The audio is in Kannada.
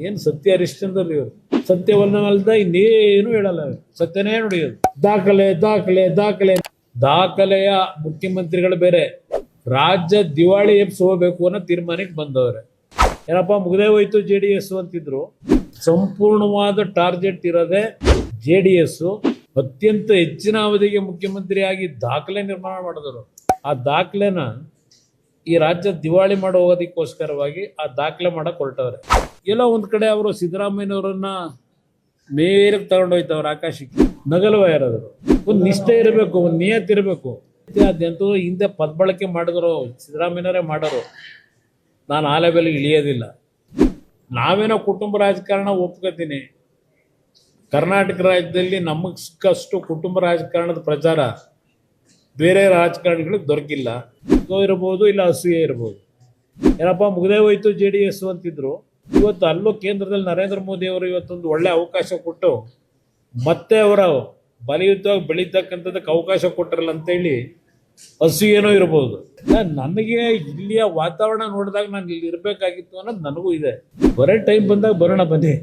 ಏನು ಸತ್ಯ ಹರಿಶ್ಚಂದ್ರ ಇವರು ಸತ್ಯವನ್ನಲ್ದ ಇನ್ನೇನು ಹೇಳಲ್ಲ ಇವರು. ಸತ್ಯನೇ ನುಡಿಯೋದು. ದಾಖಲೆ ದಾಖಲೆ ದಾಖಲೆ ದಾಖಲೆಯ ಮುಖ್ಯಮಂತ್ರಿಗಳು ಬೇರೆ, ರಾಜ್ಯ ದಿವಾಳಿ ಎಬ್ಸ್ ಹೋಗ್ಬೇಕು ಅನ್ನೋ ತೀರ್ಮಾನಕ್ಕೆ ಬಂದವ್ರೆ. ಏನಪ್ಪ ಮುಗ್ದೇ ಹೋಯ್ತು JDS ಅಂತಿದ್ರು. ಸಂಪೂರ್ಣವಾದ ಟಾರ್ಗೆಟ್ ಇರೋದೆ JDS ಅತ್ಯಂತ ಹೆಚ್ಚಿನ ಅವಧಿಗೆ ಮುಖ್ಯಮಂತ್ರಿಯಾಗಿ ದಾಖಲೆ ನಿರ್ಮಾಣ ಮಾಡಿದರು. ಆ ದಾಖಲೆನ ಈ ರಾಜ್ಯ ದಿವಾಳಿ ಮಾಡೋ ಹೋಗೋದಕ್ಕೋಸ್ಕರವಾಗಿ ಆ ದಾಖಲೆ ಮಾಡಕ್ಕೆ ಹೊರಟವ್ರೆ. ಎಲ್ಲೋ ಒಂದ್ ಕಡೆ ಅವರು ಸಿದ್ದರಾಮಯ್ಯನವರನ್ನ ಮೇಲಕ್ಕೆ ತಗೊಂಡೋಯ್ತವ್ರು ಆಕಾಶಕ್ಕೆ. ನಗಲ್ವ ಯಾರಾದ್ರು ಒಂದು ನಿಷ್ಠೆ ಇರಬೇಕು, ಒಂದು ನಿಯತ್ ಇರಬೇಕು. ಅದೆಂತೂ ಹಿಂದೆ ಪದಬಳಕೆ ಮಾಡಿದ್ರು ಸಿದ್ದರಾಮಯ್ಯನವರೇ ಮಾಡೋರು. ನಾನು ಆ ಲೆವೆಲ್ಗೆ ಇಳಿಯೋದಿಲ್ಲ. ನಾವೇನೋ ಕುಟುಂಬ ರಾಜಕಾರಣ ಒಪ್ಕೋತೀನಿ. ಕರ್ನಾಟಕ ರಾಜ್ಯದಲ್ಲಿ ನಮಗೆ ಸಿಕ್ಕಷ್ಟು ಕುಟುಂಬ ರಾಜಕಾರಣದ ಪ್ರಚಾರ ಬೇರೆ ರಾಜಕಾರಣಿಗಳಿಗೆ ದೊರಕಿಲ್ಲ. ಇರ್ಬೋದು, ಇಲ್ಲ ಅಸೂಯೆ ಇರ್ಬೋದು. ಏನಪ್ಪ ಮುಗ್ದೇ ಹೋಯ್ತು JDS ಅಂತಿದ್ರು. ಇವತ್ತು ಅಲ್ಲೂ ಕೇಂದ್ರದಲ್ಲಿ ನರೇಂದ್ರ ಮೋದಿ ಅವರು ಇವತ್ತೊಂದು ಒಳ್ಳೆ ಅವಕಾಶ ಕೊಟ್ಟು ಮತ್ತೆ ಅವರ ಬಲಿಯುದ್ಧವಾಗಿ ಬೆಳೀತಕ್ಕಂಥದ್ದಕ್ಕೆ ಅವಕಾಶ ಕೊಟ್ಟರಲ್ಲ ಅಂತೇಳಿ ಅಸೂಯೇನೋ ಇರ್ಬೋದು. ನನಗೆ ಇಲ್ಲಿಯ ವಾತಾವರಣ ನೋಡಿದಾಗ ನಾನು ಇಲ್ಲಿ ಇರಬೇಕಾಗಿತ್ತು ಅನ್ನೋದು ನನಗೂ ಇದೆ. ಬರೋ ಟೈಮ್ ಬಂದಾಗ ಬರೋಣ ಬನ್ನಿ.